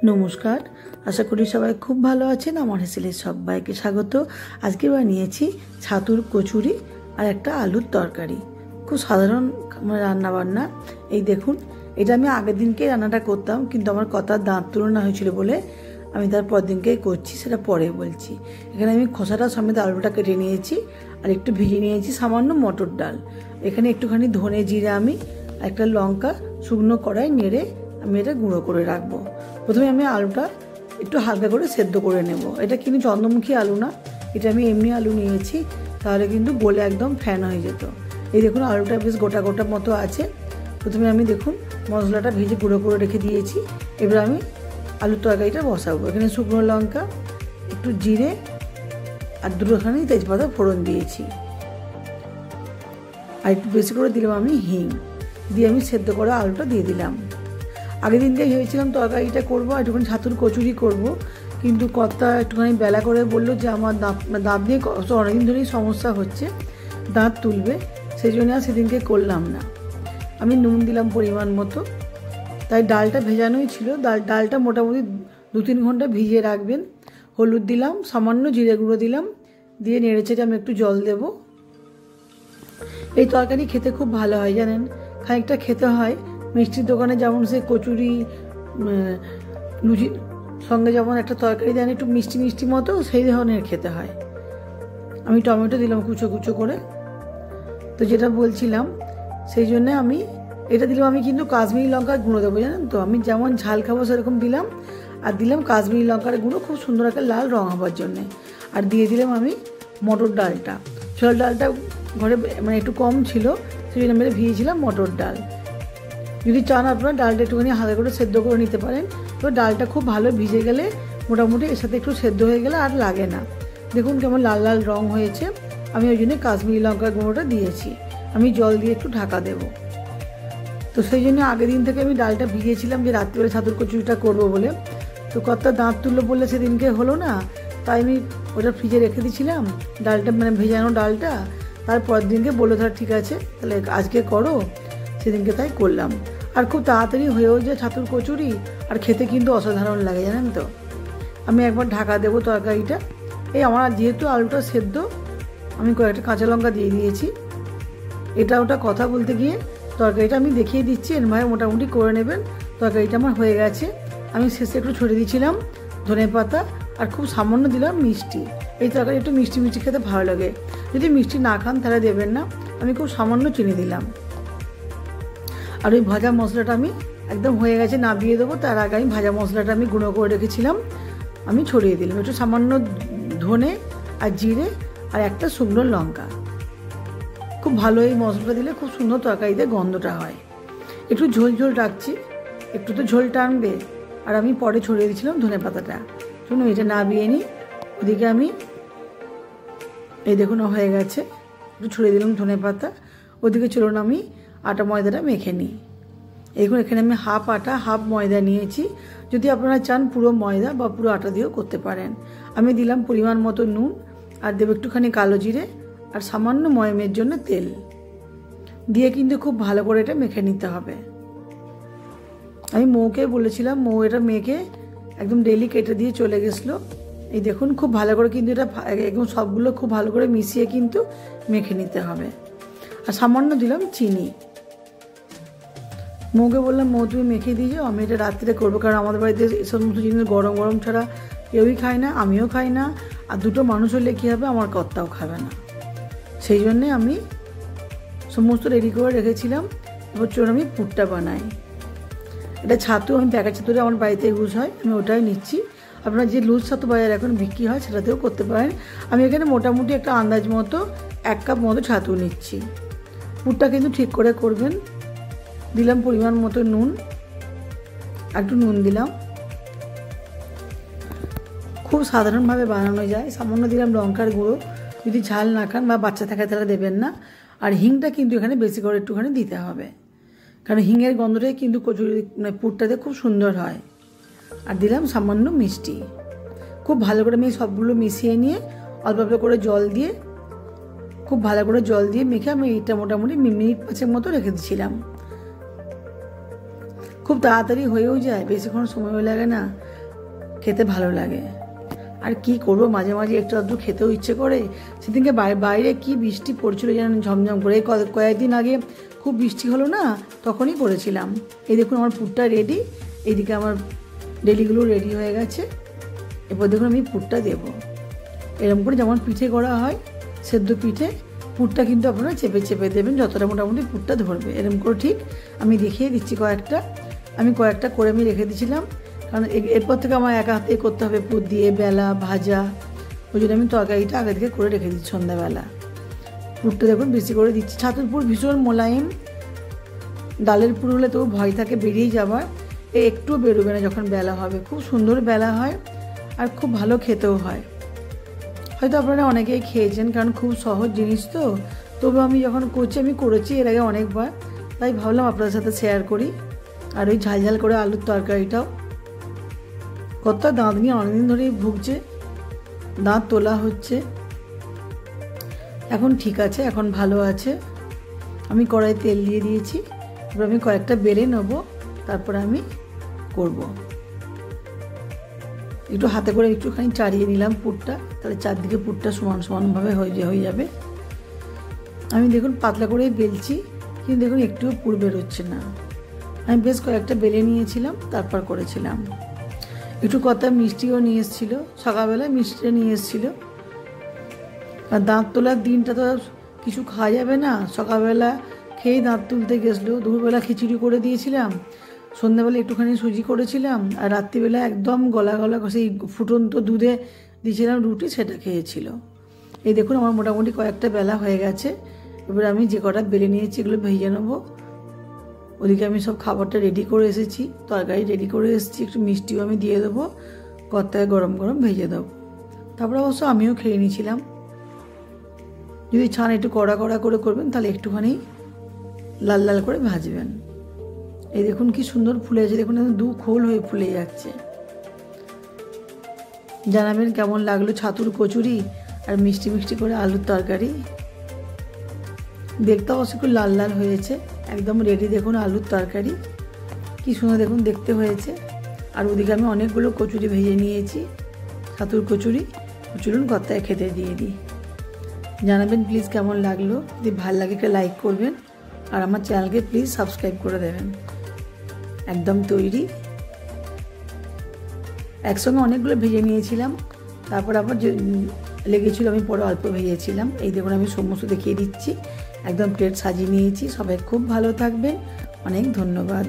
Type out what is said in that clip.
নমস্কার, আশা করি সবাই খুব ভালো আছেন। আমার হেসেলের সবাইকে স্বাগত। আজকে বানিয়েছি ছাতুর কচুরি আর একটা আলুর তরকারি। খুব সাধারণ রান্না বান্না। এই দেখুন, এটা আমি আগের দিনকেই রান্নাটা করতাম, কিন্তু আমার কথার দাঁত তুলনা হয়েছিল বলে আমি তার পর দিনকেই করছি, সেটা পরে বলছি। এখানে আমি খোসাটা সমেত আলুটা কেটে নিয়েছি আর একটু ভিজিয়ে নিয়েছি সামান্য মটর ডাল। এখানে একটুখানি ধনে জিরে আমি একটা লঙ্কা শুকনো কড়াই নেড়ে আমি এটা গুঁড়ো করে রাখবো। প্রথমে আমি আলুটা একটু হালকা করে সেদ্ধ করে নেব। এটা কিন্তু চন্দ্রমুখী আলু না, এটা আমি এমনি আলু নিয়েছি, তাহলে কিন্তু গলে একদম ফ্যান হয়ে যেত। এই দেখুন, আলুটা বেশ গোটা গোটা মতো আছে। প্রথমে আমি দেখুন মশলাটা ভেজে গুঁড়ো করে রেখে দিয়েছি। এবার আমি আলুর তরকারিটা বসাবো। এখানে শুকনো লঙ্কা, একটু জিরে আর দুটোখানি তেজপাতা ফোড়ন দিয়েছি, আর একটু বেশি করে দিলাম আমি হিং দিয়ে আমি সেদ্ধ করা আলুটা দিয়ে দিলাম। আগের দিনকে ভেবেছিলাম তরকারিটা করবো, একটুখানি ছাতুর কচুরি করব, কিন্তু কর্তা একটুখানি বেলা করে বললো যে আমার দাঁত নিয়ে অনেকদিন ধরেই সমস্যা হচ্ছে, দাঁত তুলবে, সেই জন্য আর সেদিনকে করলাম না। আমি নুন দিলাম পরিমাণ মতো, তাই ডালটা ভেজানোই ছিল। ডালটা মোটামুটি 2-3 ঘন্টা ভিজিয়ে রাখবেন। হলুদ দিলাম, সামান্য জিরে গুঁড়ো দিলাম, দিয়ে নেড়েচেড়ে আমি একটু জল দেব। এই তরকারি খেতে খুব ভালো হয় জানেন, খানিকটা খেতে হয় মিষ্টির দোকানে যেমন সে কচুরি লুচির সঙ্গে যেমন একটা তরকারি দেন একটু মিষ্টি মিষ্টি মতো, সেই ধরনের খেতে হয়। আমি টমেটো দিলাম কুচো কুচো করে। তো যেটা বলছিলাম, সেই জন্যে আমি এটা দিলাম। আমি কিন্তু কাশ্মীরি লঙ্কার গুঁড়ো দেবো জানেন তো, আমি যেমন ঝাল খাবো সেরকম দিলাম, আর দিলাম কাশ্মীরি লঙ্কার গুঁড়ো খুব সুন্দর একটা লাল রঙ হবার জন্যে। আর দিয়ে দিলাম আমি মটর ডালটা। ছোলার ডালটা ঘরে মানে একটু কম ছিল, সেই জন্য আমি ভিজিয়েছিলাম মটর ডাল। যদি চান আপনারা ডালটা একটুখানি হালকা করে সেদ্ধ করে নিতে পারেন। তো ডালটা খুব ভালো ভিজে গেলে, মোটামুটি এর সাথে একটু সেদ্ধ হয়ে গেলে আর লাগে না। দেখুন কেমন লাল লাল রঙ হয়েছে। আমি ওই জন্য কাশ্মীরি লঙ্কার গুঁড়োটা দিয়েছি। আমি জল দিয়ে একটু ঢাকা দেব। তো সেই জন্য আগের দিন থেকে আমি ডালটা ভিজিয়েছিলাম যে রাত্রিবেলা ছাতুর কচুরিটা করবো বলে। তো কর্তা দাঁত তুললো বললে সেদিনকে হলো না, তাই আমি ওটা ফ্রিজে রেখে দিয়েছিলাম ডালটা, মানে ভেজানো ডালটা। তারপর দিনকে বললো তাহলে ঠিক আছে, তাহলে আজকে করো। সেদিনকে তাই করলাম। আর খুব তাড়াতাড়ি হয়েও যায় ছাতুর কচুরি, আর খেতে কিন্তু অসাধারণ লাগে জানেন তো। আমি একবার ঢাকা দেবো তরকারিটা। এই আমার যেহেতু আলুটা সেদ্ধ, আমি কয়েকটা কাঁচা লঙ্কা দিয়ে দিয়েছি। এটা ওটা কথা বলতে গিয়ে তরকারিটা আমি দেখিয়ে দিচ্ছি, এরভাবে মোটামুটি করে নেবেন। তরকারিটা আমার হয়ে গেছে। আমি শেষে একটু ছড়িয়ে দিয়েছিলাম ধনে পাতা, আর খুব সামান্য দিলাম মিষ্টি। এই তরকারি একটু মিষ্টি মিষ্টি খেতে ভালো লাগে। যদি মিষ্টি না খান তাহলে দেবেন না। আমি খুব সামান্য চিনি দিলাম। আর ওই ভাজা মশলাটা আমি একদম হয়ে গেছে, নামিয়ে দেবো। তার আগে আমি ভাজা মশলাটা আমি গুঁড়ো করে রেখেছিলাম, আমি ছড়িয়ে দিলাম। একটু সামান্য ধনে আর জিরে আর একটা শুকনো লঙ্কা। খুব ভালো এই মশলাটা দিলে খুব সুন্দর তরকারিতে গন্ধটা হয়। একটু ঝোল ঝোল রাখছি, একটু তো ঝোল টানবে। আর আমি পরে ছড়িয়ে দিয়েছিলাম ধনে পাতাটা। শুনুন, এটা নামিয়ে নিই। ওদিকে আমি এই দেখুন হয়ে গেছে, একটু ছড়িয়ে দিলাম ধনে পাতা। ওদিকে চলুন আমি আটা ময়দাটা মেখে নিই। এখন এখানে আমি হাফ আটা হাফ ময়দা নিয়েছি। যদি আপনারা চান পুরো ময়দা বা পুরো আটা দিয়েও করতে পারেন। আমি দিলাম পরিমাণ মতো নুন, আর দেবো একটুখানি কালো জিরে, আর সামান্য ময়মের জন্য তেল দিয়ে কিন্তু খুব ভালো করে এটা মেখে নিতে হবে। আমি মৌকে বলেছিলাম, মৌ এটা মেখে একদম ডেলি কেটে দিয়ে চলে গেছিলো। এই দেখুন খুব ভালো করে কিন্তু এটা একদম সবগুলো খুব ভালো করে মিশিয়ে কিন্তু মেখে নিতে হবে। আর সামান্য দিলাম চিনি। মৌকে বললাম, মৌ তুমি মেখে দিয়ে যাও, আমি এটা রাত্রে করবো, কারণ আমাদের বাড়িতে এই সমস্ত জিনিস গরম গরম ছাড়া কেউই খায় না, আমিও খাই না। আর দুটো মানুষ হলে কী হবে, আমার কর্তাও খাবে না। সেই জন্যে আমি সমস্ত রেডি করে রেখেছিলাম। এবার চলুন আমি পুরটা বানাই। এটা ছাতু, আমি প্যাকেট ছাতুটা আমার বাড়িতে ইউজ হয়, আমি ওটাই নিচ্ছি। আপনারা যে লুজ ছাতু বাজারে এখন বিক্রি হয় সেটাতেও করতে পারেন। আমি এখানে মোটামুটি একটা আন্দাজ মতো 1 কাপ মতো ছাতু নিচ্ছি। পুরটা কিন্তু ঠিক করে করবেন। দিলাম পরিমাণ মতো নুন, একটু নুন দিলাম। খুব সাধারণভাবে বানানো যায়। সামান্য দিলাম লঙ্কার গুঁড়ো, যদি ঝাল না খান বা বাচ্চা থাকে তাহলে দেবেন না। আর হিংটা কিন্তু এখানে বেশি করে একটুখানি দিতে হবে, কারণ হিঙের গন্ধটাই কিন্তু কচুরি মানে পুরটাতে খুব সুন্দর হয়। আর দিলাম সামান্য মিষ্টি। খুব ভালো করে আমি সবগুলো মিশিয়ে নিয়ে অল্প অল্প করে জল দিয়ে, খুব ভালো করে জল দিয়ে মেখে আমি এটা মোটামুটি মিনিট 5 মতো রেখে দিয়েছিলাম। খুব তাড়াতাড়ি হয়েও যায়, বেশিক্ষণ সময়ও লাগে না, খেতে ভালো লাগে। আর কি করব, মাঝে মাঝে একটু আধটু খেতেও ইচ্ছে করে। সেদিনকে বাইরে কি বৃষ্টি পড়ছিল যেন ঝমঝম করে, কয়েকদিন আগে খুব বৃষ্টি হলো না, তখনই করেছিলাম। এই দেখুন আমার পুরটা রেডি, এইদিকে আমার ডেলিগুলো রেডি হয়ে গেছে। এরপর দেখুন আমি পুরটা দেব এরকম করে, যেমন পিঠে করা হয় সেদ্ধ পিঠে, পুরটা কিন্তু আপনারা চেপে চেপে দেবেন যতটা মোটামুটি পুরটা ধরবে, এরকম করে। ঠিক আমি দেখিয়ে দিচ্ছি কয়েকটা করে আমি রেখে দিয়েছিলাম, কারণ এরপর থেকে আমার একা হাতে করতে হবে পুর দিয়ে বেলা ভাজা, ওই জন্য আমি তরকারিটা আগে থেকে করে রেখে দিচ্ছি সন্ধ্যাবেলা। পুরটা দেখুন বেশি করে দিচ্ছি। ছাতুর পুর ভীষণ মোলায়েম, ডালের পুর হলে তো ভয় থাকে বেরিয়ে যাবার, একটু বেরোবে না যখন বেলা হবে। খুব সুন্দর বেলা হয় আর খুব ভালো খেতেও হয়। হয়তো আপনারা অনেকেই খেয়েছেন, কারণ খুব সহজ জিনিস তো। তবু আমি যখন করছি, আমি করেছি এর আগে অনেকবার, তাই ভাবলাম আপনাদের সাথে শেয়ার করি। আর ওই ঝালঝাল করে আলুর তরকারিটাও, কত দাঁত নিয়ে অনেকদিন ধরেই ভুগছে, দাঁত তোলা হচ্ছে, এখন ঠিক আছে, এখন ভালো আছে। আমি কড়াই তেল দিয়ে দিয়েছি, এবার আমি কয়েকটা বেলে নেবো, তারপরে আমি করব। একটু হাতে করে একটুখানি চাড়িয়ে নিলাম পুরটা, তাহলে চারদিকে পুরটা সমান সমানভাবে হয়ে যাবে। আমি দেখুন পাতলা করে বেলছি, কিন্তু দেখুন একটুও পুর বেরোচ্ছে না। আমি বেশ কয়েকটা বেলে নিয়েছিলাম, তারপর করেছিলাম। একটু কথা মিষ্টিও নিয়ে এসেছিলো, সকালবেলায় মিষ্টিটা নিয়ে এসেছিলো। আর দাঁত তোলার দিনটা তো কিছু খাওয়া যাবে না, সকালবেলা খেয়েই দাঁত তুলতে গেছিলো। দুপুরবেলা খিচুড়ি করে দিয়েছিলাম, সন্ধ্যাবেলা একটুখানি সুজি করেছিলাম, আর রাত্রিবেলা একদম গলা সেই ফুটন্ত দুধে দিয়েছিলাম রুটি, সেটা খেয়েছিল। এই দেখুন আমার মোটামুটি কয়েকটা বেলা হয়ে গেছে। এবার আমি যে কটা বেলে নিয়েছি এগুলো ভেজে নেবো। ওদিকে আমি সব খাবারটা রেডি করে এসেছি, তরকারি রেডি করে এসেছি, একটু মিষ্টিও আমি দিয়ে দেবো, কর্তায় গরম গরম ভেজে দেবো। তারপরে অবশ্য আমিও খেয়ে নিয়েছিলাম। যদি ছান একটু কড়া কড়া করে করবেন, তাহলে একটুখানি লাল লাল করে ভাজবেন। এই দেখুন কি সুন্দর ফুলে আছে, দেখুন দু খোল হয়ে ফুলে যাচ্ছে। জানাবেন কেমন লাগলো ছাতুর কচুরি আর মিষ্টি মিষ্টি করে আলুর তরকারি। দেখতে অবশ্য একটু লাল লাল হয়েছে, একদম রেডি। দেখুন আলুর তরকারি কি সুন্দর দেখুন দেখতে হয়েছে। আর ওদিকে আমি অনেকগুলো কচুরি ভেজে নিয়েছি, ছাতুর কচুরি। চলুন কর্তায় খেতে দিয়ে দিই। জানাবেন প্লিজ কেমন লাগলো, যদি ভালো লাগে একটা লাইক করবেন, আর আমার চ্যানেলকে প্লিজ সাবস্ক্রাইব করে দেবেন। একদম তৈরি। একসঙ্গে অনেকগুলো ভেজে নিয়েছিলাম, তারপর আবার যে লেগেছিল আমি পরে অল্প ভেজেছিলাম। এই দেখুন আমি সমস্ত দেখিয়ে দিচ্ছি, একদম প্লেট সাজিয়ে নিয়েছি। সবাই খুব ভালো থাকবেন, অনেক ধন্যবাদ।